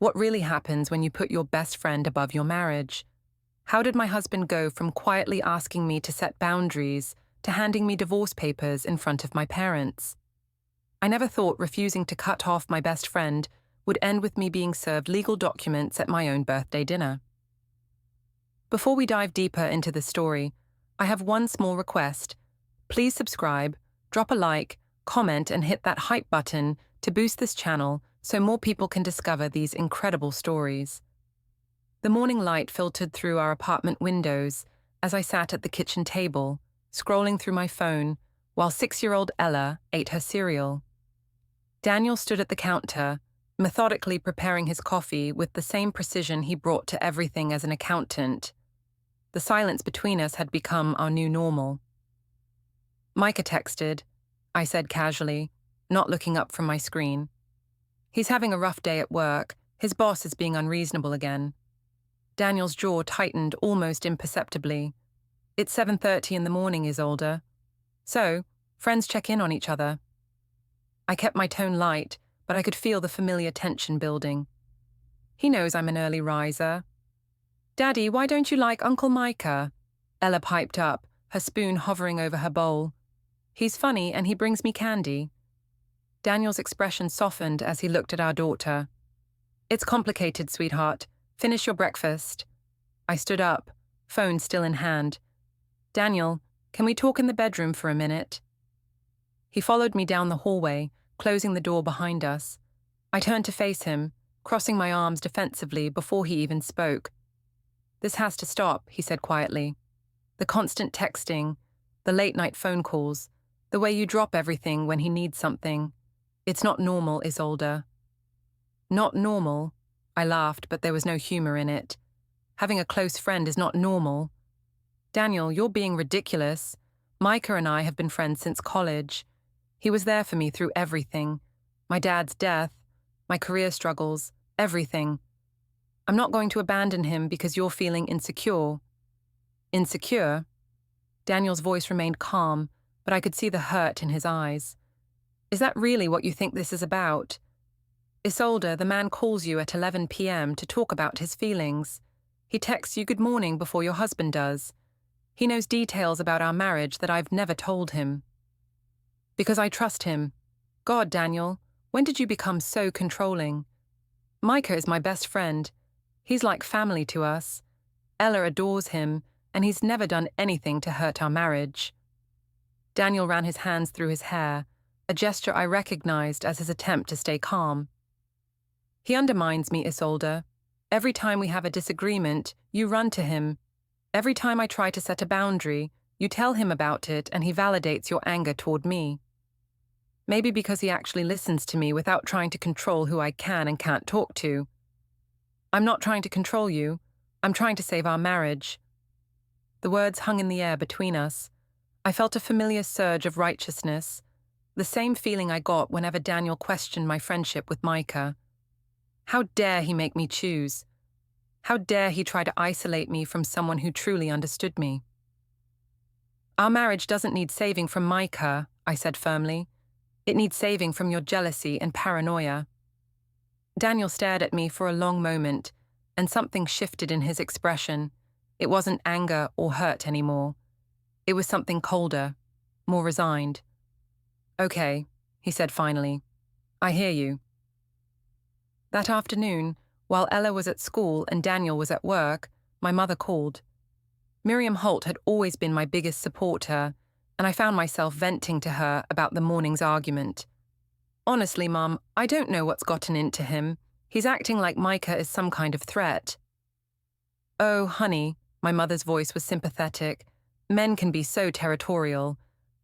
What really happens when you put your best friend above your marriage? How did my husband go from quietly asking me to set boundaries to handing me divorce papers in front of my parents? I never thought refusing to cut off my best friend would end with me being served legal documents at my own birthday dinner. Before we dive deeper into the story, I have one small request. Please subscribe, drop a like, comment, and hit that hype button to boost this channel so more people can discover these incredible stories. The morning light filtered through our apartment windows as I sat at the kitchen table, scrolling through my phone, while 6-year-old Ella ate her cereal. Daniel stood at the counter, methodically preparing his coffee with the same precision he brought to everything as an accountant. The silence between us had become our new normal. Micah texted, I said casually, not looking up from my screen. He's having a rough day at work. His boss is being unreasonable again. Daniel's jaw tightened almost imperceptibly. It's 7:30 in the morning, Isolde. So, friends check in on each other. I kept my tone light, but I could feel the familiar tension building. He knows I'm an early riser. Daddy, why don't you like Uncle Micah? Ella piped up, her spoon hovering over her bowl. He's funny and he brings me candy. Daniel's expression softened as he looked at our daughter. It's complicated, sweetheart. Finish your breakfast. I stood up, phone still in hand. Daniel, can we talk in the bedroom for a minute? He followed me down the hallway, closing the door behind us. I turned to face him, crossing my arms defensively before he even spoke. This has to stop, he said quietly. The constant texting, the late-night phone calls, the way you drop everything when he needs something. It's not normal, Isolde. Not normal? I laughed, but there was no humor in it. Having a close friend is not normal. Daniel, you're being ridiculous. Micah and I have been friends since college. He was there for me through everything. My dad's death, my career struggles, everything. I'm not going to abandon him because you're feeling insecure. Insecure? Daniel's voice remained calm, but I could see the hurt in his eyes. Is that really what you think this is about? Isolde, the man calls you at 11 p.m. to talk about his feelings. He texts you good morning before your husband does. He knows details about our marriage that I've never told him. Because I trust him. God, Daniel, when did you become so controlling? Micah is my best friend. He's like family to us. Ella adores him, and he's never done anything to hurt our marriage. Daniel ran his hands through his hair, a gesture I recognized as his attempt to stay calm. He undermines me, Isolde. Every time we have a disagreement, you run to him. Every time I try to set a boundary, you tell him about it and he validates your anger toward me. Maybe because he actually listens to me without trying to control who I can and can't talk to. I'm not trying to control you. I'm trying to save our marriage. The words hung in the air between us. I felt a familiar surge of righteousness, the same feeling I got whenever Daniel questioned my friendship with Micah. How dare he make me choose? How dare he try to isolate me from someone who truly understood me? Our marriage doesn't need saving from Micah, I said firmly. It needs saving from your jealousy and paranoia. Daniel stared at me for a long moment, and something shifted in his expression. It wasn't anger or hurt anymore. It was something colder, more resigned. Okay, he said finally. I hear you. That afternoon, while Ella was at school and Daniel was at work, my mother called. Miriam Holt had always been my biggest supporter, and I found myself venting to her about the morning's argument. Honestly, Mum, I don't know what's gotten into him. He's acting like Micah is some kind of threat. Oh, honey, my mother's voice was sympathetic. Men can be so territorial.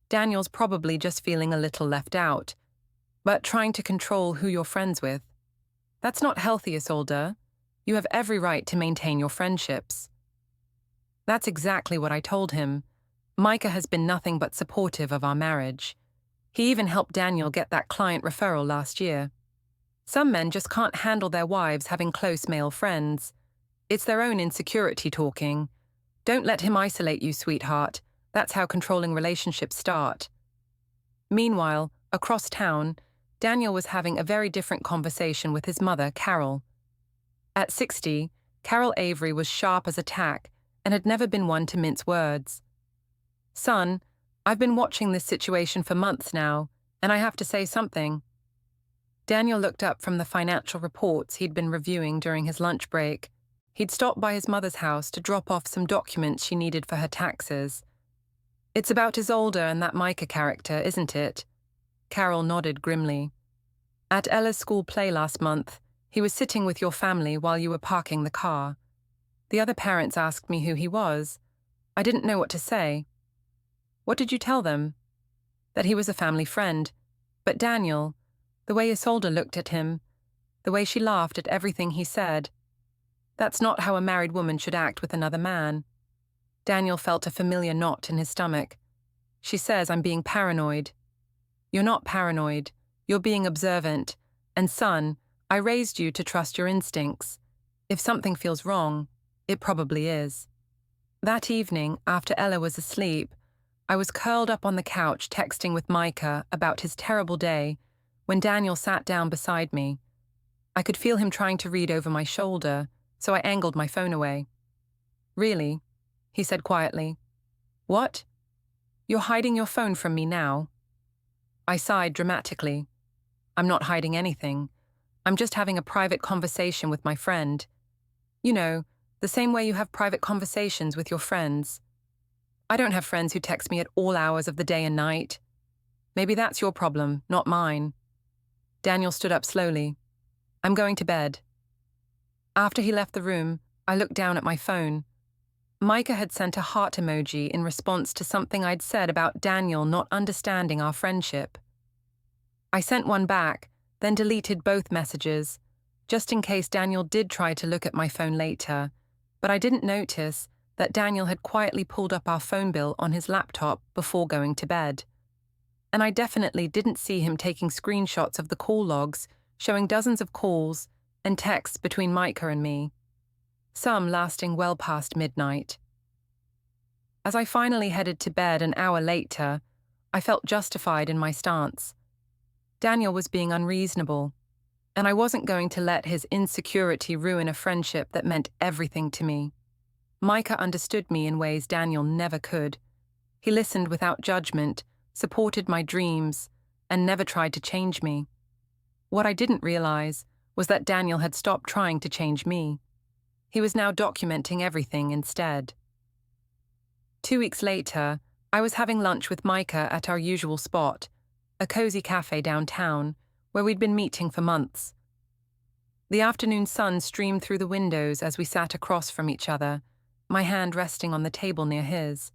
Daniel's probably just feeling a little left out. But trying to control who you're friends with. That's not healthy, Isolde. You have every right to maintain your friendships. That's exactly what I told him. Micah has been nothing but supportive of our marriage. He even helped Daniel get that client referral last year. Some men just can't handle their wives having close male friends. It's their own insecurity talking. Don't let him isolate you, sweetheart. That's how controlling relationships start. Meanwhile, across town, Daniel was having a very different conversation with his mother, Carol. At 60, Carol Avery was sharp as a tack and had never been one to mince words. "Son, I've been watching this situation for months now, and I have to say something." Daniel looked up from the financial reports he'd been reviewing during his lunch break. He'd stopped by his mother's house to drop off some documents she needed for her taxes. "It's about Isolde and that Micah character, isn't it?" Carol nodded grimly. "At Ella's school play last month, he was sitting with your family while you were parking the car. The other parents asked me who he was. I didn't know what to say." "What did you tell them?" "That he was a family friend. But Daniel, the way Isolde looked at him, the way she laughed at everything he said, that's not how a married woman should act with another man." Daniel felt a familiar knot in his stomach. "She says I'm being paranoid." "You're not paranoid. You're being observant. And son, I raised you to trust your instincts. If something feels wrong, it probably is." That evening, after Ella was asleep, I was curled up on the couch texting with Micah about his terrible day when Daniel sat down beside me. I could feel him trying to read over my shoulder, so I angled my phone away. "Really?" he said quietly. "What? You're hiding your phone from me now?" I sighed dramatically. "I'm not hiding anything. I'm just having a private conversation with my friend. You know, the same way you have private conversations with your friends. I don't have friends who text me at all hours of the day and night. Maybe that's your problem, not mine." Daniel stood up slowly. "I'm going to bed." After he left the room, I looked down at my phone. Micah had sent a heart emoji in response to something I'd said about Daniel not understanding our friendship. I sent one back, then deleted both messages, just in case Daniel did try to look at my phone later, but I didn't notice that Daniel had quietly pulled up our phone bill on his laptop before going to bed. And I definitely didn't see him taking screenshots of the call logs showing dozens of calls and texts between Micah and me, some lasting well past midnight. As I finally headed to bed an hour later, I felt justified in my stance. Daniel was being unreasonable, and I wasn't going to let his insecurity ruin a friendship that meant everything to me. Micah understood me in ways Daniel never could. He listened without judgment, supported my dreams, and never tried to change me. What I didn't realize was that Daniel had stopped trying to change me. He was now documenting everything instead. 2 weeks later, I was having lunch with Micah at our usual spot, a cozy cafe downtown, where we'd been meeting for months. The afternoon sun streamed through the windows as we sat across from each other, my hand resting on the table near his.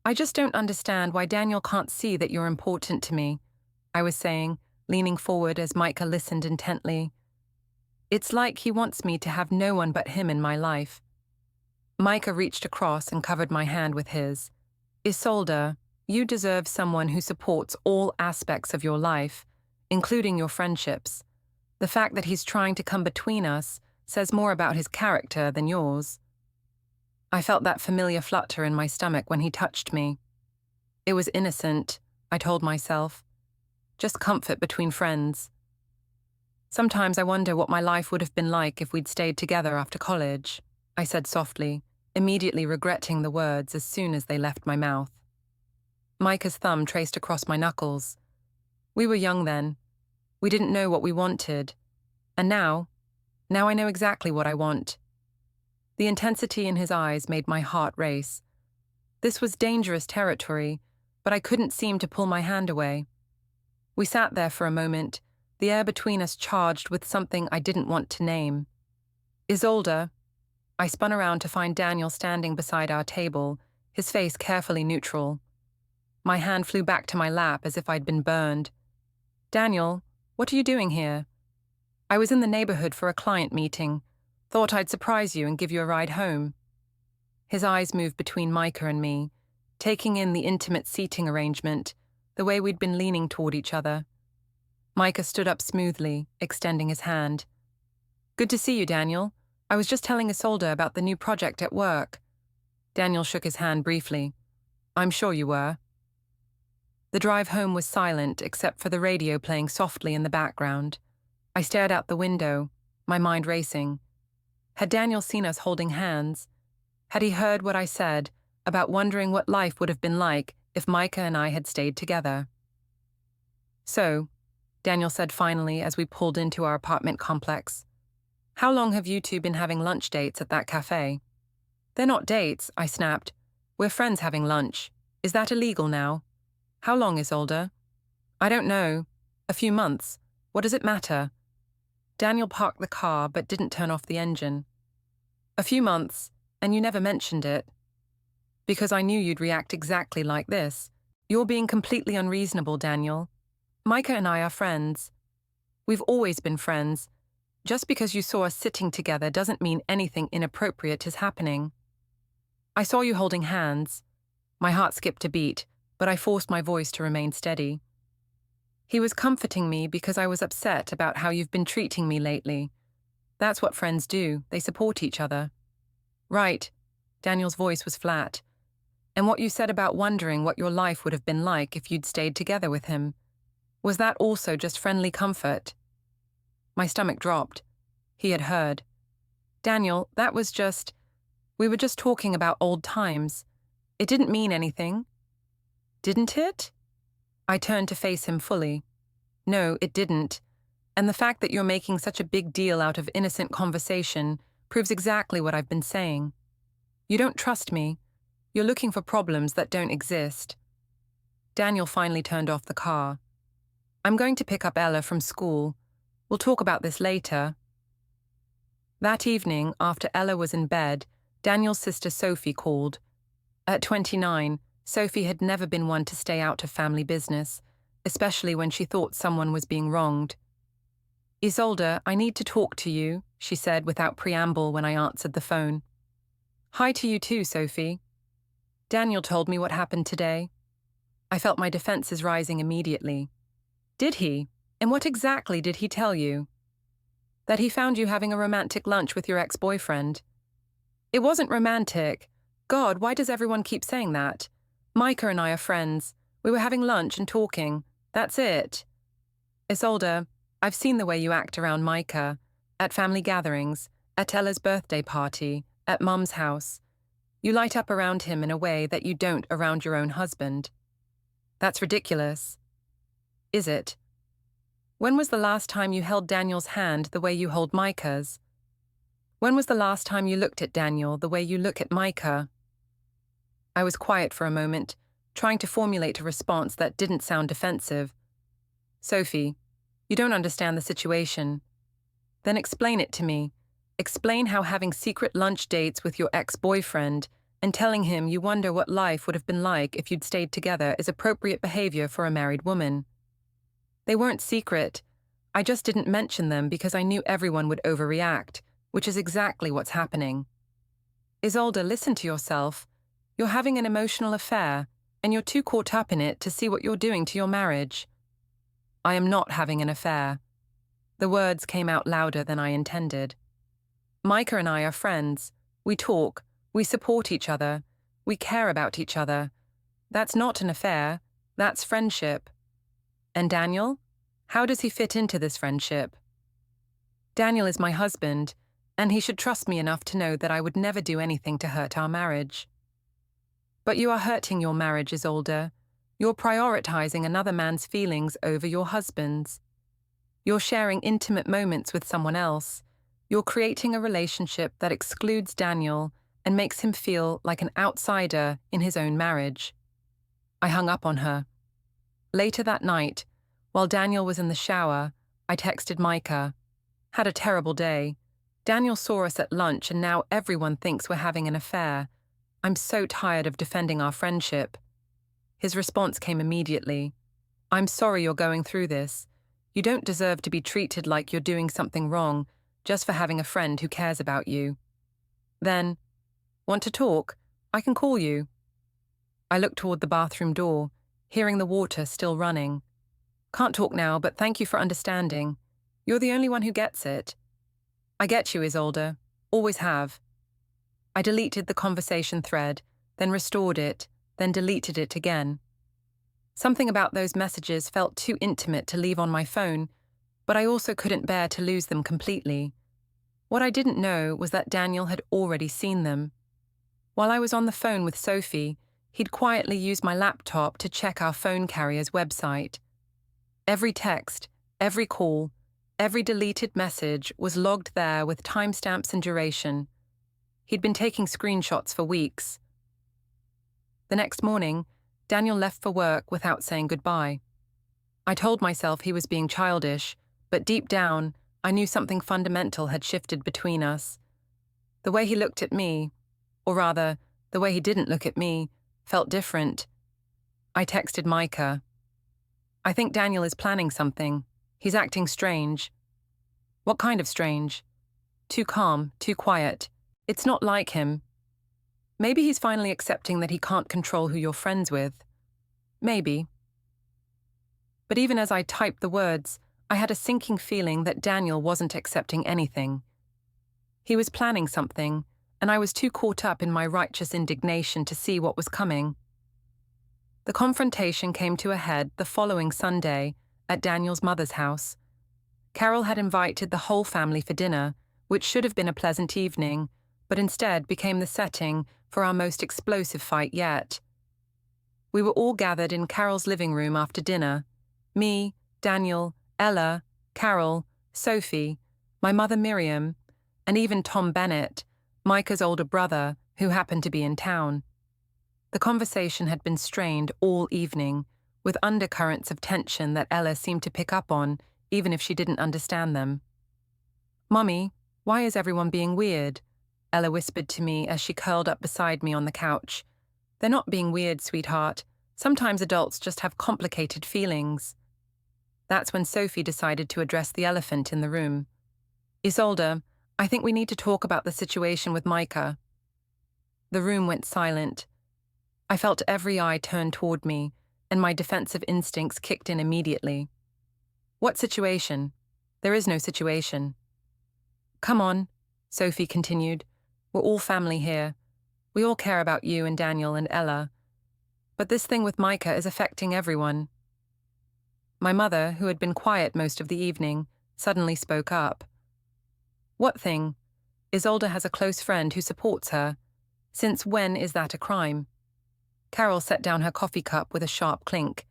"I just don't understand why Daniel can't see that you're important to me," I was saying, leaning forward as Micah listened intently. "It's like he wants me to have no one but him in my life." Micah reached across and covered my hand with his. "Isolde, you deserve someone who supports all aspects of your life, including your friendships. The fact that he's trying to come between us says more about his character than yours." I felt that familiar flutter in my stomach when he touched me. It was innocent, I told myself. Just comfort between friends. "Sometimes I wonder what my life would have been like if we'd stayed together after college," I said softly, immediately regretting the words as soon as they left my mouth. Micah's thumb traced across my knuckles. "We were young then. We didn't know what we wanted. And now I know exactly what I want." The intensity in his eyes made my heart race. This was dangerous territory, but I couldn't seem to pull my hand away. We sat there for a moment, the air between us charged with something I didn't want to name. "Isolde." I spun around to find Daniel standing beside our table, his face carefully neutral. My hand flew back to my lap as if I'd been burned. "Daniel, what are you doing here?" "I was in the neighborhood for a client meeting. Thought I'd surprise you and give you a ride home." His eyes moved between Micah and me, taking in the intimate seating arrangement, the way we'd been leaning toward each other. Micah stood up smoothly, extending his hand. "Good to see you, Daniel. I was just telling Isolde about the new project at work." Daniel shook his hand briefly. "I'm sure you were." The drive home was silent except for the radio playing softly in the background. I stared out the window. my mind racing. Had Daniel seen us holding hands? Had he heard what I said about wondering what life would have been like if Micah and I had stayed together? "So," Daniel said finally as we pulled into our apartment complex, "how long have you two been having lunch dates at that cafe?" "They're not dates," I snapped. "We're friends having lunch. Is that illegal now?" "How long, Isolde?" "I don't know. A few months. What does it matter?" Daniel parked the car but didn't turn off the engine. "A few months, and you never mentioned it." "Because I knew you'd react exactly like this. You're being completely unreasonable, Daniel. Micah and I are friends. We've always been friends. Just because you saw us sitting together doesn't mean anything inappropriate is happening." "I saw you holding hands." My heart skipped a beat, but I forced my voice to remain steady. "He was comforting me because I was upset about how you've been treating me lately. That's what friends do, they support each other." "Right." Daniel's voice was flat. "And what you said about wondering what your life would have been like if you'd stayed together with him, was that also just friendly comfort?" My stomach dropped. He had heard. "Daniel, that was just... we were just talking about old times. It didn't mean anything." "Didn't it?" I turned to face him fully. "No, it didn't. And the fact that you're making such a big deal out of innocent conversation proves exactly what I've been saying. You don't trust me. You're looking for problems that don't exist." Daniel finally turned off the car. "I'm going to pick up Ella from school. We'll talk about this later." That evening, after Ella was in bed, Daniel's sister Sophie called. At 29, Sophie had never been one to stay out of family business, especially when she thought someone was being wronged. "Isolde, I need to talk to you," she said without preamble when I answered the phone. "Hi to you too, Sophie. Daniel told me what happened today." I felt my defenses rising immediately. "Did he? And what exactly did he tell you?" "That he found you having a romantic lunch with your ex-boyfriend." "It wasn't romantic. God, why does everyone keep saying that? Micah and I are friends. We were having lunch and talking. That's it." "Isolde, I've seen the way you act around Micah, at family gatherings, at Ella's birthday party, at Mum's house. You light up around him in a way that you don't around your own husband." "That's ridiculous." "Is it? When was the last time you held Daniel's hand the way you hold Micah's? When was the last time you looked at Daniel the way you look at Micah?" I was quiet for a moment, trying to formulate a response that didn't sound defensive. "Sophie, you don't understand the situation." "Then explain it to me. Explain how having secret lunch dates with your ex-boyfriend and telling him you wonder what life would have been like if you'd stayed together is appropriate behavior for a married woman." "They weren't secret. I just didn't mention them because I knew everyone would overreact, which is exactly what's happening." "Isolde, listen to yourself. You're having an emotional affair, and you're too caught up in it to see what you're doing to your marriage." "I am not having an affair." The words came out louder than I intended. "Micah and I are friends. We talk. We support each other. We care about each other. That's not an affair. That's friendship." "And Daniel? How does he fit into this friendship?" "Daniel is my husband, and he should trust me enough to know that I would never do anything to hurt our marriage." "But you are hurting your marriage, Isolde. You're prioritizing another man's feelings over your husband's. You're sharing intimate moments with someone else. You're creating a relationship that excludes Daniel and makes him feel like an outsider in his own marriage." I hung up on her. Later that night, while Daniel was in the shower, I texted Micah. "Had a terrible day. Daniel saw us at lunch and now everyone thinks we're having an affair. I'm so tired of defending our friendship." His response came immediately. "I'm sorry you're going through this. You don't deserve to be treated like you're doing something wrong just for having a friend who cares about you." Then, "Want to talk? I can call you." I looked toward the bathroom door, hearing the water still running. "Can't talk now, but thank you for understanding. You're the only one who gets it." "I get you, Isolde. Always have." I deleted the conversation thread, then restored it, then deleted it again. Something about those messages felt too intimate to leave on my phone, but I also couldn't bear to lose them completely. What I didn't know was that Daniel had already seen them. While I was on the phone with Sophie, he'd quietly used my laptop to check our phone carrier's website. Every text, every call, every deleted message was logged there with timestamps and duration. He'd been taking screenshots for weeks. The next morning, Daniel left for work without saying goodbye. I told myself he was being childish, but deep down, I knew something fundamental had shifted between us. The way he looked at me, or rather, the way he didn't look at me, felt different. I texted Micah. "I think Daniel is planning something. He's acting strange." "What kind of strange?" "Too calm, too quiet. It's not like him." "Maybe he's finally accepting that he can't control who you're friends with." "Maybe." But even as I typed the words, I had a sinking feeling that Daniel wasn't accepting anything. He was planning something, and I was too caught up in my righteous indignation to see what was coming. The confrontation came to a head the following Sunday at Daniel's mother's house. Carol had invited the whole family for dinner, which should have been a pleasant evening, but instead became the setting for our most explosive fight yet. We were all gathered in Carol's living room after dinner. Me, Daniel, Ella, Carol, Sophie, my mother Miriam, and even Tom Bennett, Micah's older brother, who happened to be in town. The conversation had been strained all evening, with undercurrents of tension that Ella seemed to pick up on, even if she didn't understand them. "Mummy, why is everyone being weird?" Ella whispered to me as she curled up beside me on the couch. "They're not being weird, sweetheart. Sometimes adults just have complicated feelings." That's when Sophie decided to address the elephant in the room. "Isolde, I think we need to talk about the situation with Micah." The room went silent. I felt every eye turn toward me, and my defensive instincts kicked in immediately. "What situation? There is no situation." "Come on," Sophie continued. "We're all family here. We all care about you and Daniel and Ella. But this thing with Micah is affecting everyone." My mother, who had been quiet most of the evening, suddenly spoke up. "What thing? Isolde has a close friend who supports her. Since when is that a crime?" Carol set down her coffee cup with a sharp clink.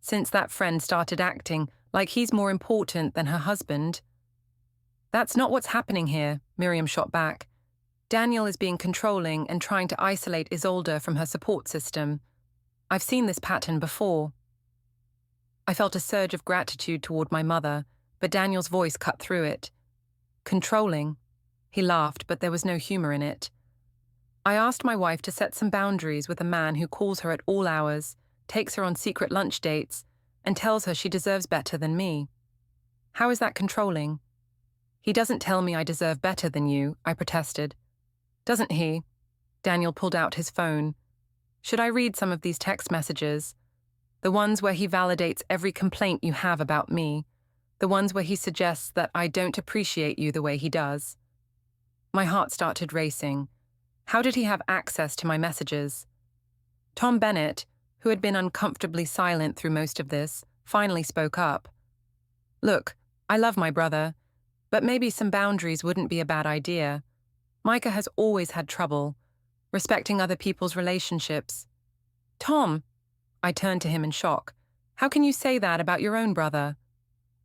"Since that friend started acting like he's more important than her husband." "That's not what's happening here," Miriam shot back. "Daniel is being controlling and trying to isolate Isolde from her support system. I've seen this pattern before." I felt a surge of gratitude toward my mother, but Daniel's voice cut through it. "Controlling?" He laughed, but there was no humor in it. "I asked my wife to set some boundaries with a man who calls her at all hours, takes her on secret lunch dates, and tells her she deserves better than me. How is that controlling?" "He doesn't tell me I deserve better than you," I protested. "Doesn't he?" Daniel pulled out his phone. "Should I read some of these text messages? The ones where he validates every complaint you have about me. The ones where he suggests that I don't appreciate you the way he does." My heart started racing. How did he have access to my messages? Tom Bennett, who had been uncomfortably silent through most of this, finally spoke up. "Look, I love my brother, but maybe some boundaries wouldn't be a bad idea. Micah has always had trouble respecting other people's relationships." "Tom!" I turned to him in shock. "How can you say that about your own brother?"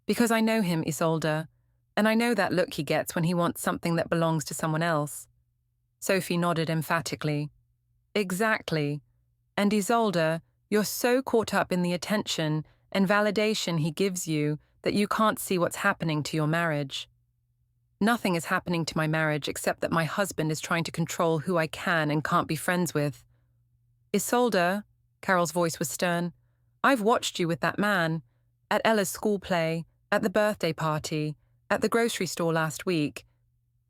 "Because I know him, Isolde, and I know that look he gets when he wants something that belongs to someone else." Sophie nodded emphatically. "Exactly. And Isolde, you're so caught up in the attention and validation he gives you that you can't see what's happening to your marriage." "Nothing is happening to my marriage except that my husband is trying to control who I can and can't be friends with." "Isolde," Carol's voice was stern, "I've watched you with that man. At Ella's school play, at the birthday party, at the grocery store last week.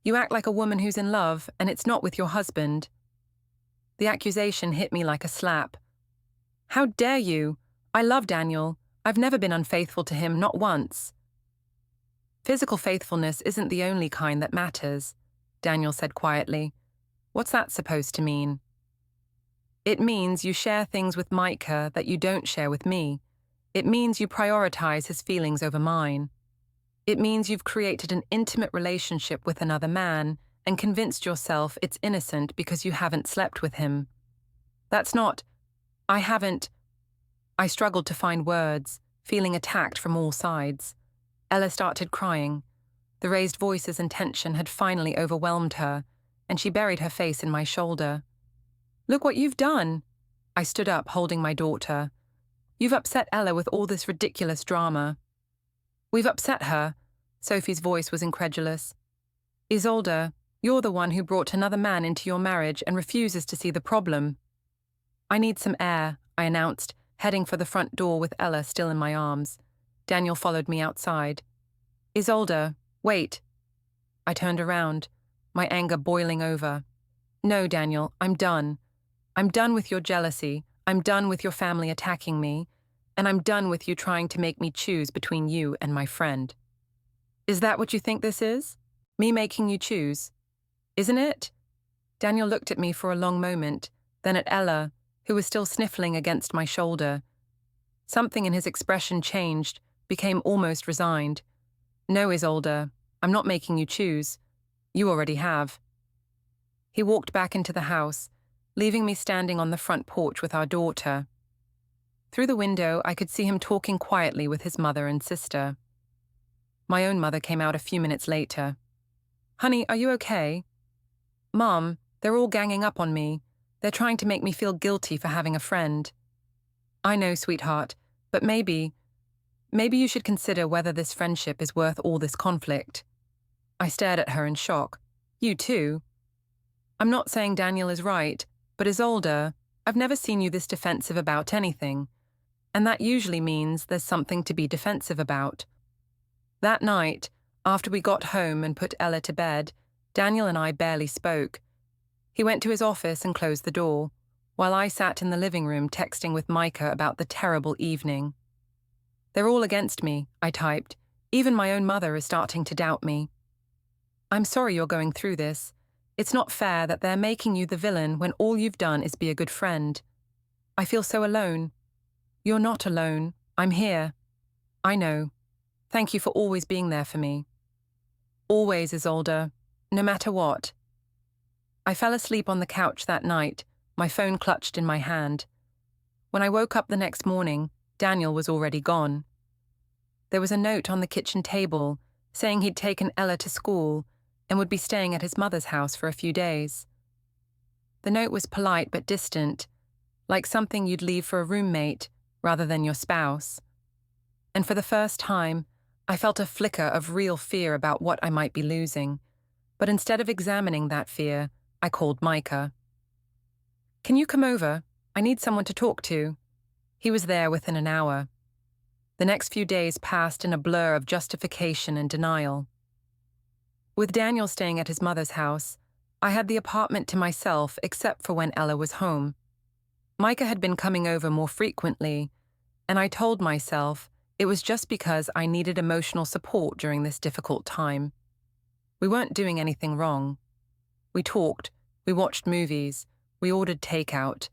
You act like a woman who's in love, and it's not with your husband." The accusation hit me like a slap. "How dare you? I love Daniel. I've never been unfaithful to him, not once." "Physical faithfulness isn't the only kind that matters," Daniel said quietly. "What's that supposed to mean?" "It means you share things with Micah that you don't share with me. It means you prioritize his feelings over mine. It means you've created an intimate relationship with another man and convinced yourself it's innocent because you haven't slept with him. That's not. I haven't. I struggled to find words, feeling attacked from all sides. Ella started crying. The raised voices and tension had finally overwhelmed her, and she buried her face in my shoulder. Look what you've done. I stood up, holding my daughter. You've upset Ella with all this ridiculous drama. We've upset her. Sophie's voice was incredulous. Isolde, you're the one who brought another man into your marriage and refuses to see the problem. I need some air, I announced, heading for the front door with Ella still in my arms. Daniel followed me outside. Isolde, wait. I turned around, my anger boiling over. No, Daniel, I'm done. I'm done with your jealousy. I'm done with your family attacking me. And I'm done with you trying to make me choose between you and my friend. Is that what you think this is? Me making you choose? Isn't it? Daniel looked at me for a long moment, then at Ella, who was still sniffling against my shoulder. Something in his expression changed, became almost resigned. No, Isolde, I'm not making you choose. You already have. He walked back into the house, leaving me standing on the front porch with our daughter. Through the window, I could see him talking quietly with his mother and sister. My own mother came out a few minutes later. Honey, are you okay? Mom, they're all ganging up on me. They're trying to make me feel guilty for having a friend. I know, sweetheart, but maybe you should consider whether this friendship is worth all this conflict. I stared at her in shock. You too? I'm not saying Daniel is right, but Isolde, I've never seen you this defensive about anything. And that usually means there's something to be defensive about. That night, after we got home and put Ella to bed, Daniel and I barely spoke. He went to his office and closed the door, while I sat in the living room texting with Micah about the terrible evening. They're all against me, I typed. Even my own mother is starting to doubt me. I'm sorry you're going through this. It's not fair that they're making you the villain when all you've done is be a good friend. I feel so alone. You're not alone. I'm here. I know. Thank you for always being there for me. Always, Isolde, no matter what. I fell asleep on the couch that night, my phone clutched in my hand. When I woke up the next morning, Daniel was already gone. There was a note on the kitchen table saying he'd taken Ella to school and would be staying at his mother's house for a few days. The note was polite but distant, like something you'd leave for a roommate rather than your spouse. And for the first time, I felt a flicker of real fear about what I might be losing. But instead of examining that fear, I called Micah. Can you come over? I need someone to talk to. He was there within an hour. The next few days passed in a blur of justification and denial. With Daniel staying at his mother's house, I had the apartment to myself except for when Ella was home. Micah had been coming over more frequently, and I told myself it was just because I needed emotional support during this difficult time. We weren't doing anything wrong. We talked, we watched movies, we ordered takeout.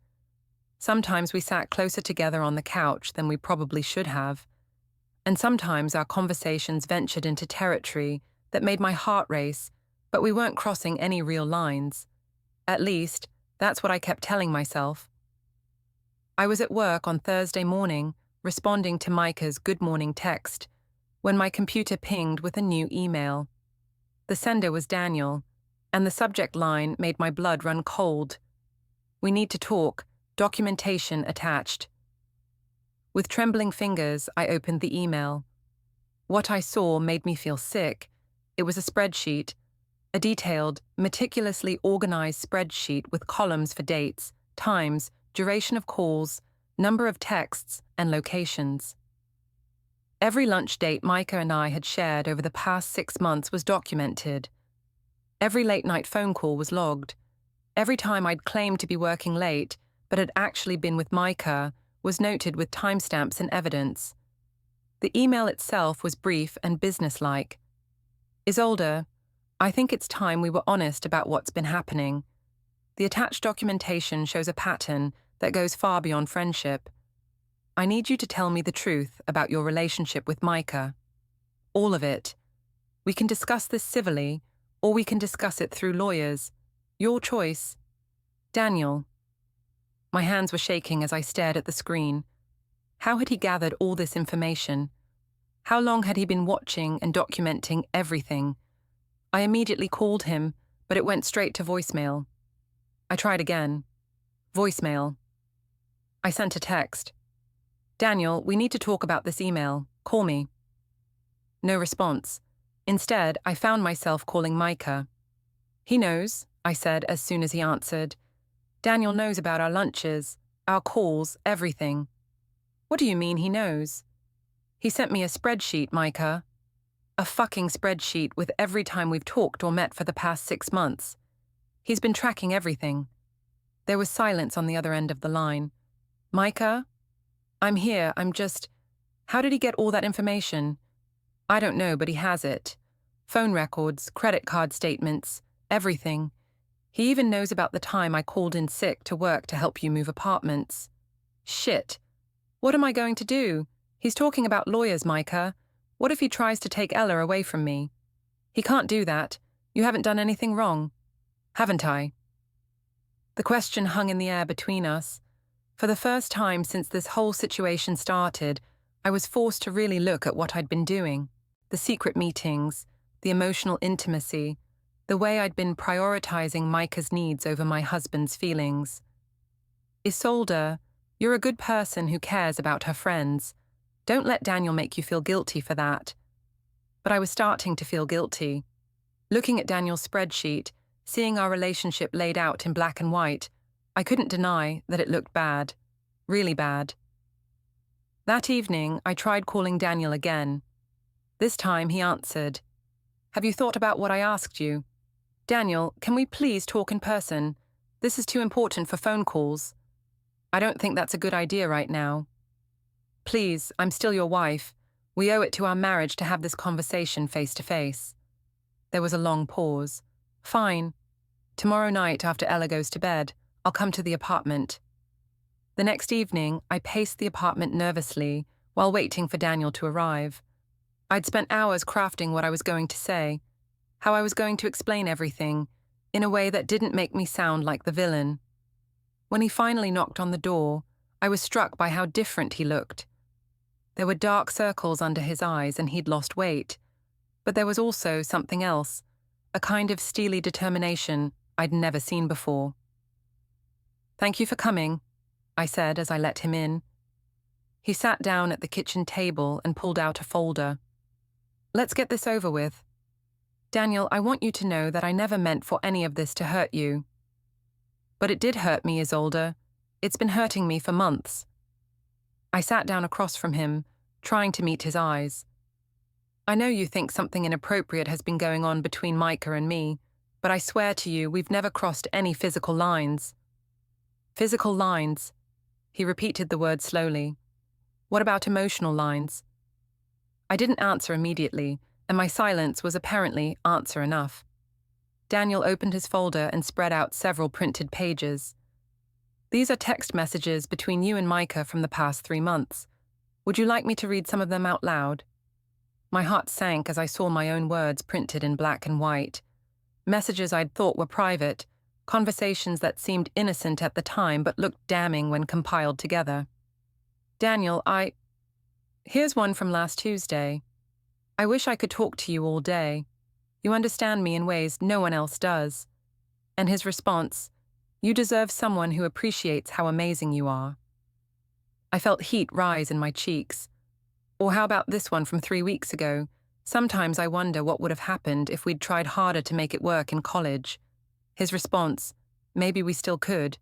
Sometimes we sat closer together on the couch than we probably should have. And sometimes our conversations ventured into territory that made my heart race, but we weren't crossing any real lines. At least, that's what I kept telling myself. I was at work on Thursday morning, responding to Micah's good morning text, when my computer pinged with a new email. The sender was Daniel, and the subject line made my blood run cold. We need to talk, documentation attached. With trembling fingers, I opened the email. What I saw made me feel sick. It was a spreadsheet, a detailed, meticulously organized spreadsheet with columns for dates, times, duration of calls, number of texts, and locations. Every lunch date Micah and I had shared over the past 6 months was documented. Every late-night phone call was logged. Every time I'd claimed to be working late, but had actually been with Micah, was noted with timestamps and evidence. The email itself was brief and businesslike. Isolde, I think it's time we were honest about what's been happening. The attached documentation shows a pattern that goes far beyond friendship. I need you to tell me the truth about your relationship with Micah. All of it. We can discuss this civilly, or we can discuss it through lawyers. Your choice. Daniel. My hands were shaking as I stared at the screen. How had he gathered all this information? How long had he been watching and documenting everything? I immediately called him, but it went straight to voicemail. I tried again. Voicemail. I sent a text. Daniel, we need to talk about this email. Call me. No response. Instead, I found myself calling Micah. He knows, I said as soon as he answered. Daniel knows about our lunches, our calls, everything. What do you mean he knows? He sent me a spreadsheet, Micah. A fucking spreadsheet with every time we've talked or met for the past 6 months. He's been tracking everything. There was silence on the other end of the line. Micah? I'm here, How did he get all that information? I don't know, but he has it. Phone records, credit card statements, everything. He even knows about the time I called in sick to work to help you move apartments. Shit. What am I going to do? He's talking about lawyers, Micah. What if he tries to take Ella away from me? He can't do that. You haven't done anything wrong. Haven't I? The question hung in the air between us. For the first time since this whole situation started, I was forced to really look at what I'd been doing. The secret meetings, the emotional intimacy, the way I'd been prioritizing Micah's needs over my husband's feelings. Isolde, you're a good person who cares about her friends. Don't let Daniel make you feel guilty for that. But I was starting to feel guilty. Looking at Daniel's spreadsheet, seeing our relationship laid out in black and white, I couldn't deny that it looked bad. Really bad. That evening, I tried calling Daniel again. This time he answered. Have you thought about what I asked you? Daniel, can we please talk in person? This is too important for phone calls. I don't think that's a good idea right now. Please, I'm still your wife. We owe it to our marriage to have this conversation face to face. There was a long pause. Fine. Tomorrow night after Ella goes to bed, I'll come to the apartment. The next evening, I paced the apartment nervously while waiting for Daniel to arrive. I'd spent hours crafting what I was going to say, how I was going to explain everything, in a way that didn't make me sound like the villain. When he finally knocked on the door, I was struck by how different he looked. There were dark circles under his eyes and he'd lost weight, but there was also something else, a kind of steely determination I'd never seen before. Thank you for coming, I said as I let him in. He sat down at the kitchen table and pulled out a folder. Let's get this over with. Daniel, I want you to know that I never meant for any of this to hurt you. But it did hurt me, Isolde. It's been hurting me for months. I sat down across from him, trying to meet his eyes. I know you think something inappropriate has been going on between Micah and me, but I swear to you we've never crossed any physical lines. Physical lines. He repeated the word slowly. What about emotional lines? I didn't answer immediately, and my silence was apparently answer enough. Daniel opened his folder and spread out several printed pages. These are text messages between you and Micah from the past 3 months. Would you like me to read some of them out loud? My heart sank as I saw my own words printed in black and white. Messages I'd thought were private, conversations that seemed innocent at the time but looked damning when compiled together. Daniel, Here's one from last Tuesday. I wish I could talk to you all day. You understand me in ways no one else does. And his response, you deserve someone who appreciates how amazing you are. I felt heat rise in my cheeks. Or how about this one from 3 weeks ago? Sometimes I wonder what would have happened if we'd tried harder to make it work in college. His response, maybe we still could.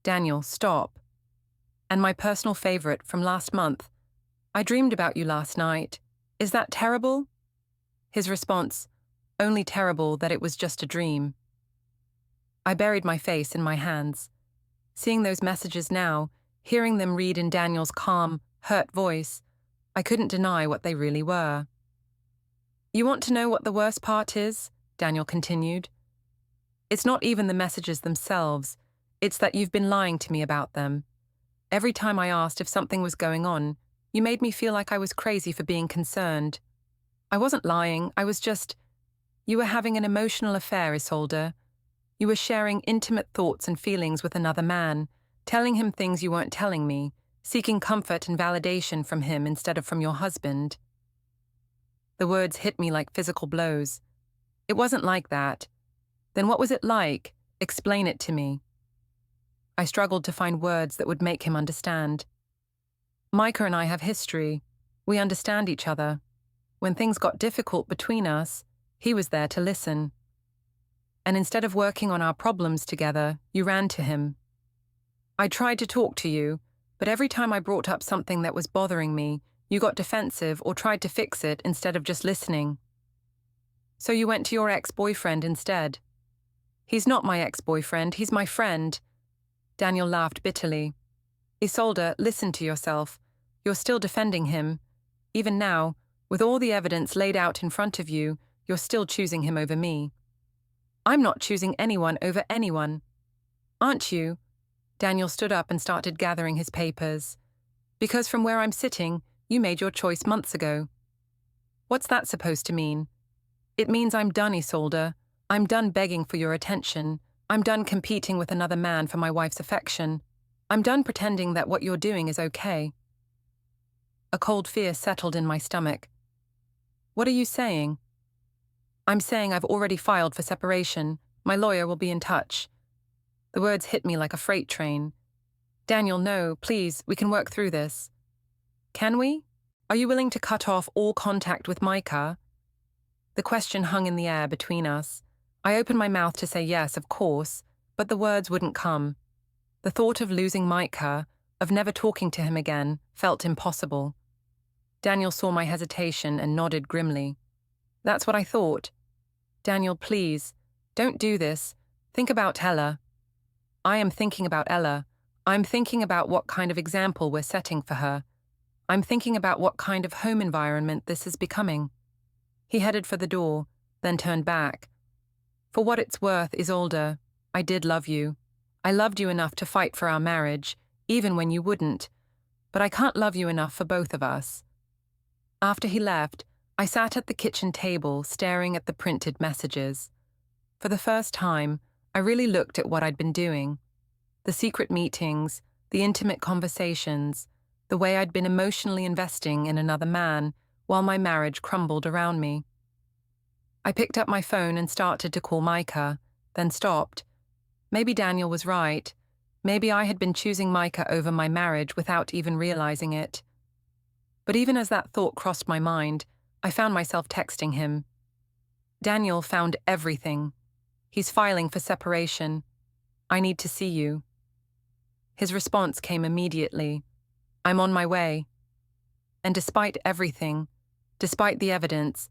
Daniel, stop. And my personal favorite from last month, I dreamed about you last night. Is that terrible? His response, only terrible that it was just a dream. I buried my face in my hands. Seeing those messages now, hearing them read in Daniel's calm, hurt voice, I couldn't deny what they really were. You want to know what the worst part is? Daniel continued. It's not even the messages themselves. It's that you've been lying to me about them. Every time I asked if something was going on, you made me feel like I was crazy for being concerned. I wasn't lying, you were having an emotional affair, Isolde. You were sharing intimate thoughts and feelings with another man, telling him things you weren't telling me, seeking comfort and validation from him instead of from your husband. The words hit me like physical blows. It wasn't like that. Then what was it like? Explain it to me. I struggled to find words that would make him understand. Micah and I have history. We understand each other. When things got difficult between us, he was there to listen. And instead of working on our problems together, you ran to him. I tried to talk to you, but every time I brought up something that was bothering me, you got defensive or tried to fix it instead of just listening. So you went to your ex-boyfriend instead. He's not my ex-boyfriend, he's my friend. Daniel laughed bitterly. Isolde, listen to yourself. You're still defending him. Even now, with all the evidence laid out in front of you, you're still choosing him over me. I'm not choosing anyone over anyone. Aren't you? Daniel stood up and started gathering his papers. Because from where I'm sitting, you made your choice months ago. What's that supposed to mean? It means I'm done, Isolde. I'm done begging for your attention. I'm done competing with another man for my wife's affection. I'm done pretending that what you're doing is okay. A cold fear settled in my stomach. What are you saying? I'm saying I've already filed for separation. My lawyer will be in touch. The words hit me like a freight train. Daniel, no, please, we can work through this. Can we? Are you willing to cut off all contact with Micah? The question hung in the air between us. I opened my mouth to say yes, of course, but the words wouldn't come. The thought of losing Micah, of never talking to him again, felt impossible. Daniel saw my hesitation and nodded grimly. That's what I thought. Daniel, please, don't do this. Think about Ella. I am thinking about Ella. I'm thinking about what kind of example we're setting for her. I'm thinking about what kind of home environment this is becoming. He headed for the door, then turned back. For what it's worth, Isolde, I did love you. I loved you enough to fight for our marriage, even when you wouldn't. But I can't love you enough for both of us. After he left, I sat at the kitchen table staring at the printed messages. For the first time, I really looked at what I'd been doing. The secret meetings, the intimate conversations, the way I'd been emotionally investing in another man while my marriage crumbled around me. I picked up my phone and started to call Micah, then stopped. Maybe Daniel was right. Maybe I had been choosing Micah over my marriage without even realizing it. But even as that thought crossed my mind, I found myself texting him. Daniel found everything. He's filing for separation. I need to see you. His response came immediately. I'm on my way. And despite everything, despite the evidence,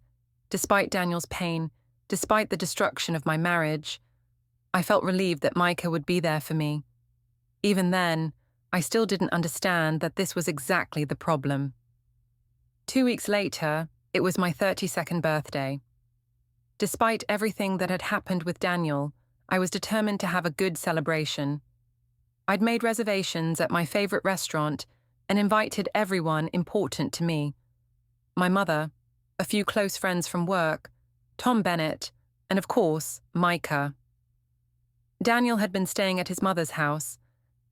despite Daniel's pain, despite the destruction of my marriage, I felt relieved that Micah would be there for me. Even then, I still didn't understand that this was exactly the problem. 2 weeks later, it was my 32nd birthday. Despite everything that had happened with Daniel, I was determined to have a good celebration. I'd made reservations at my favorite restaurant and invited everyone important to me. My mother, a few close friends from work, Tom Bennett, and of course, Micah. Daniel had been staying at his mother's house,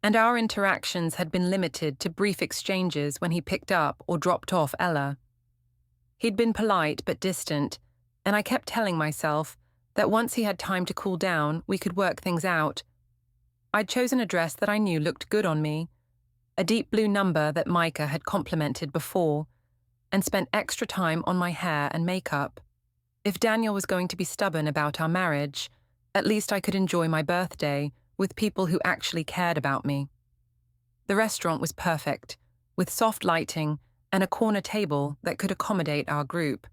and our interactions had been limited to brief exchanges when he picked up or dropped off Ella. He'd been polite but distant, and I kept telling myself that once he had time to cool down, we could work things out. I'd chosen a dress that I knew looked good on me, a deep blue number that Micah had complimented before, and spent extra time on my hair and makeup. If Daniel was going to be stubborn about our marriage, at least I could enjoy my birthday with people who actually cared about me. The restaurant was perfect, with soft lighting and a corner table that could accommodate our group.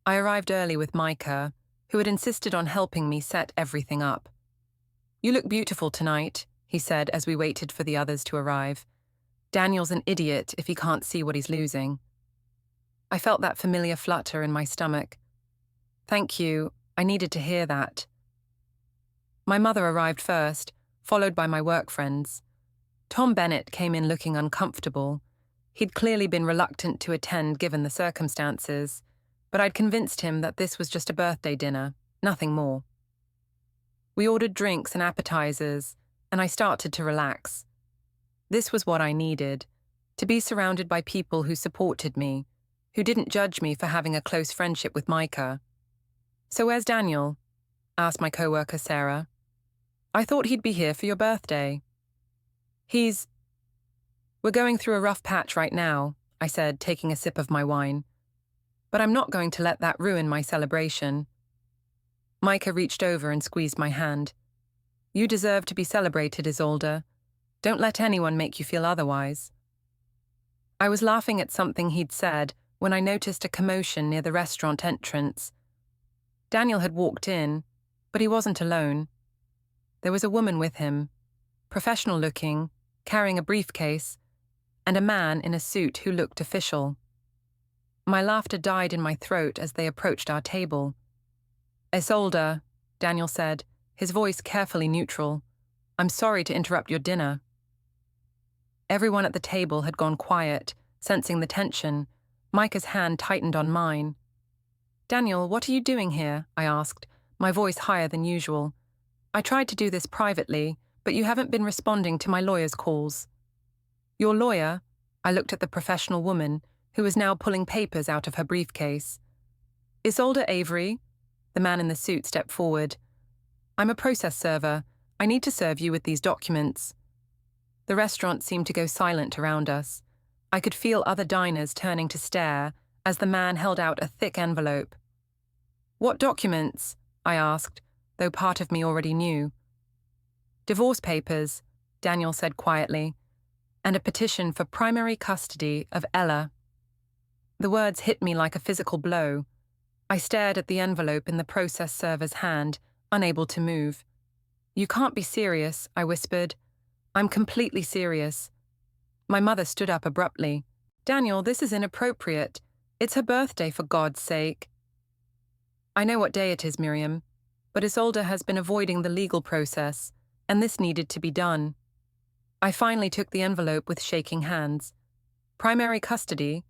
I arrived early with Micah, who had insisted on helping me set everything up. You look beautiful tonight, he said as we waited for the others to arrive. Daniel's an idiot if he can't see what he's losing. I felt that familiar flutter in my stomach. Thank you, I needed to hear that. My mother arrived first, followed by my work friends. Tom Bennett came in looking uncomfortable. He'd clearly been reluctant to attend given the circumstances, but I'd convinced him that this was just a birthday dinner, nothing more. We ordered drinks and appetizers, and I started to relax. This was what I needed, to be surrounded by people who supported me, who didn't judge me for having a close friendship with Micah. "So where's Daniel?" asked my coworker Sarah. "I thought he'd be here for your birthday." We're going through a rough patch right now," I said, taking a sip of my wine. "But I'm not going to let that ruin my celebration." Micah reached over and squeezed my hand. "You deserve to be celebrated, Isolde. Don't let anyone make you feel otherwise." I was laughing at something he'd said when I noticed a commotion near the restaurant entrance. Daniel had walked in, but he wasn't alone. There was a woman with him, professional-looking, carrying a briefcase, and a man in a suit who looked official. My laughter died in my throat as they approached our table. "Isolde," Daniel said, his voice carefully neutral, "I'm sorry to interrupt your dinner." Everyone at the table had gone quiet, sensing the tension. Micah's hand tightened on mine. "Daniel, what are you doing here?" I asked, my voice higher than usual. "I tried to do this privately, but you haven't been responding to my lawyer's calls." "Your lawyer?" I looked at the professional woman, who was now pulling papers out of her briefcase. "Isolde Avery?" The man in the suit stepped forward. "I'm a process server. I need to serve you with these documents." The restaurant seemed to go silent around us. I could feel other diners turning to stare as the man held out a thick envelope. "What documents?" I asked, though part of me already knew. "Divorce papers," Daniel said quietly, "and a petition for primary custody of Ella." The words hit me like a physical blow. I stared at the envelope in the process server's hand, unable to move. "You can't be serious," I whispered. "I'm completely serious." My mother stood up abruptly. "Daniel, this is inappropriate. It's her birthday, for God's sake." "I know what day it is, Miriam, but Isolde has been avoiding the legal process, and this needed to be done." I finally took the envelope with shaking hands. "Primary custody?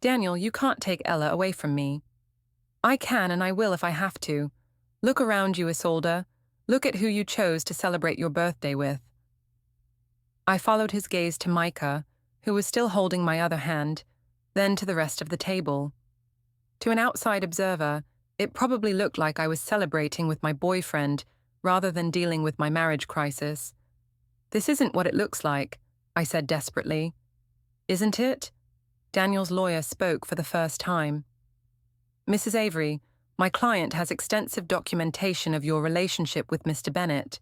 Daniel, you can't take Ella away from me." "I can and I will if I have to. Look around you, Isolde. Look at who you chose to celebrate your birthday with." I followed his gaze to Micah, who was still holding my other hand, then to the rest of the table. To an outside observer, it probably looked like I was celebrating with my boyfriend rather than dealing with my marriage crisis. "This isn't what it looks like," I said desperately. "Isn't it?" Daniel's lawyer spoke for the first time. "Mrs. Avery, my client has extensive documentation of your relationship with Mr. Bennett.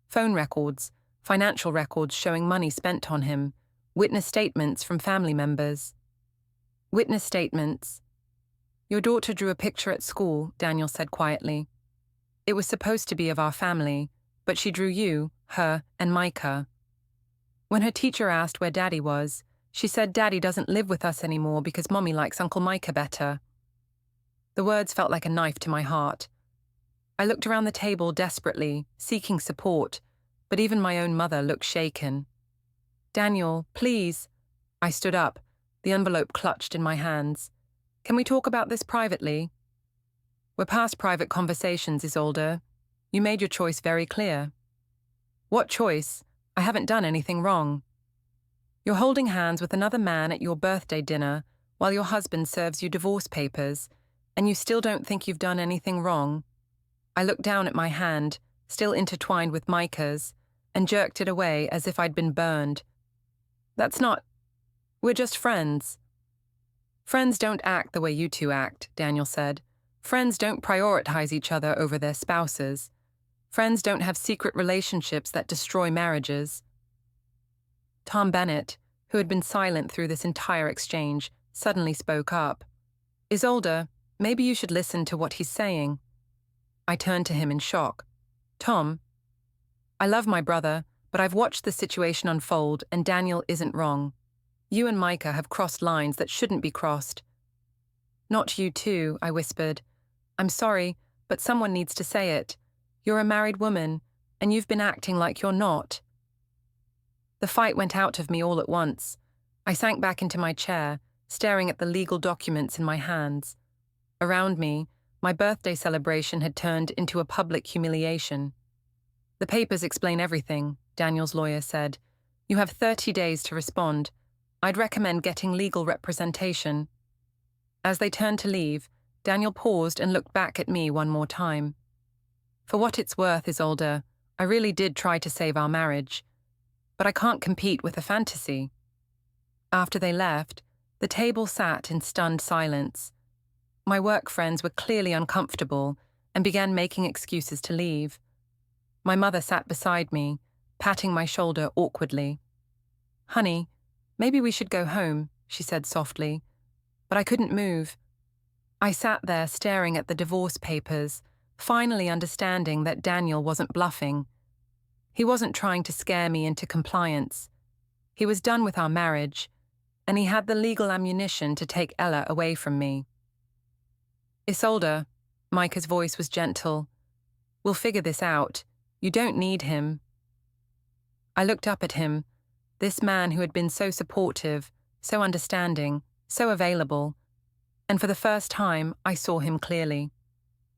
Phone records, financial records showing money spent on him, witness statements from family members." "Witness statements?" "Your daughter drew a picture at school," Daniel said quietly. "It was supposed to be of our family, but she drew you, her, and Micah. When her teacher asked where Daddy was, she said Daddy doesn't live with us anymore because Mommy likes Uncle Micah better." The words felt like a knife to my heart. I looked around the table desperately, seeking support, but even my own mother looked shaken. "Daniel, please." I stood up, the envelope clutched in my hands. "Can we talk about this privately?" "We're past private conversations, Isolde. You made your choice very clear." "What choice? I haven't done anything wrong." "You're holding hands with another man at your birthday dinner while your husband serves you divorce papers, and you still don't think you've done anything wrong." I looked down at my hand, still intertwined with Micah's, and jerked it away as if I'd been burned. We're just friends." "Friends don't act the way you two act," Daniel said. "Friends don't prioritize each other over their spouses. Friends don't have secret relationships that destroy marriages." Tom Bennett, who had been silent through this entire exchange, suddenly spoke up. "Isolde, maybe you should listen to what he's saying." I turned to him in shock. "Tom, I love my brother, but I've watched the situation unfold and Daniel isn't wrong. You and Micah have crossed lines that shouldn't be crossed." "Not you too," I whispered. "I'm sorry, but someone needs to say it. You're a married woman, and you've been acting like you're not." The fight went out of me all at once. I sank back into my chair, staring at the legal documents in my hands. Around me, my birthday celebration had turned into a public humiliation. "The papers explain everything," Daniel's lawyer said. "You have 30 days to respond. I'd recommend getting legal representation." As they turned to leave, Daniel paused and looked back at me one more time. "For what it's worth, Isolde, I really did try to save our marriage. But I can't compete with a fantasy." After they left, the table sat in stunned silence. My work friends were clearly uncomfortable and began making excuses to leave. My mother sat beside me, patting my shoulder awkwardly. "Honey, maybe we should go home," she said softly. But I couldn't move. I sat there staring at the divorce papers, finally understanding that Daniel wasn't bluffing. He wasn't trying to scare me into compliance. He was done with our marriage, and he had the legal ammunition to take Ella away from me. "Isolde," Micah's voice was gentle. "We'll figure this out. You don't need him." I looked up at him, this man who had been so supportive, so understanding, so available, and for the first time I saw him clearly.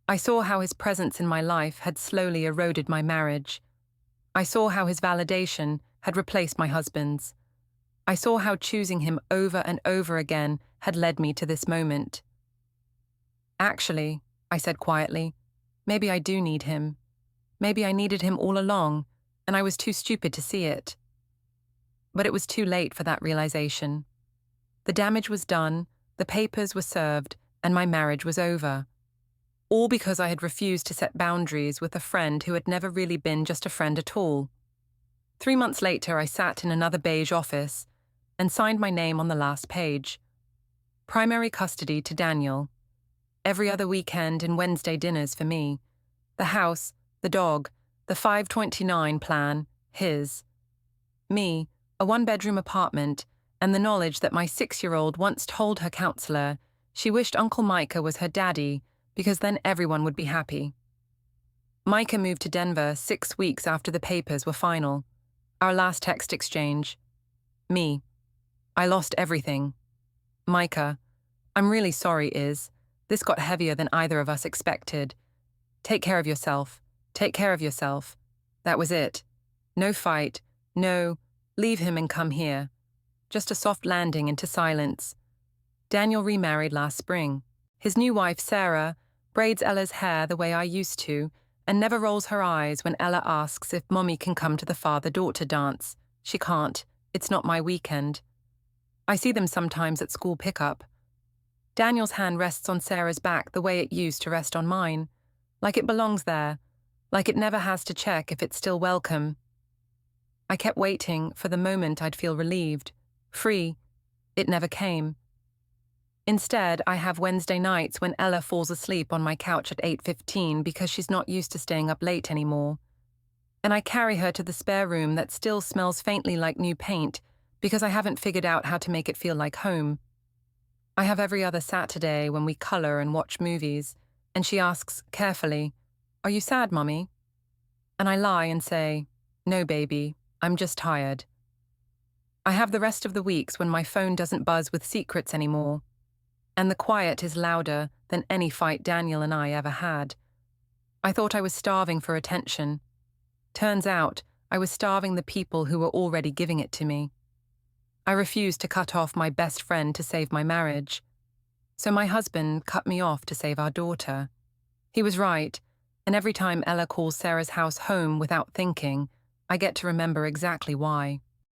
I saw how his presence in my life had slowly eroded my marriage. I saw how his validation had replaced my husband's. I saw how choosing him over and over again had led me to this moment. "Actually," I said quietly, "maybe I do need him. Maybe I needed him all along, and I was too stupid to see it." But it was too late for that realization. The damage was done, the papers were served, and my marriage was over. All because I had refused to set boundaries with a friend who had never really been just a friend at all. 3 months later, I sat in another beige office and signed my name on the last page. Primary custody to Daniel. Every other weekend and Wednesday dinners for me. The house, the dog, the 529 plan, his. Me, a one-bedroom apartment, and the knowledge that my 6-year-old once told her counselor she wished Uncle Micah was her daddy because then everyone would be happy. Micah moved to Denver 6 weeks after the papers were final. Our last text exchange. Me. I lost everything. Micah. I'm really sorry, Iz. This got heavier than either of us expected. Take care of yourself. Take care of yourself. That was it. No fight. No, leave him and come here. Just a soft landing into silence. Daniel remarried last spring. His new wife, Sarah, braids Ella's hair the way I used to and never rolls her eyes when Ella asks if Mommy can come to the father-daughter dance. She can't. It's not my weekend. I see them sometimes at school pickup. Daniel's hand rests on Sarah's back the way it used to rest on mine, like it belongs there, like it never has to check if it's still welcome. I kept waiting for the moment I'd feel relieved, free. It never came. Instead, I have Wednesday nights when Ella falls asleep on my couch at 8:15 because she's not used to staying up late anymore. And I carry her to the spare room that still smells faintly like new paint because I haven't figured out how to make it feel like home. I have every other Saturday when we color and watch movies, and she asks carefully, "Are you sad, Mummy?" And I lie and say, "No, baby, I'm just tired." I have the rest of the weeks when my phone doesn't buzz with secrets anymore, and the quiet is louder than any fight Daniel and I ever had. I thought I was starving for attention. Turns out, I was starving the people who were already giving it to me. I refused to cut off my best friend to save my marriage. So my husband cut me off to save our daughter. He was right, and every time Ella calls Sarah's house home without thinking, I get to remember exactly why.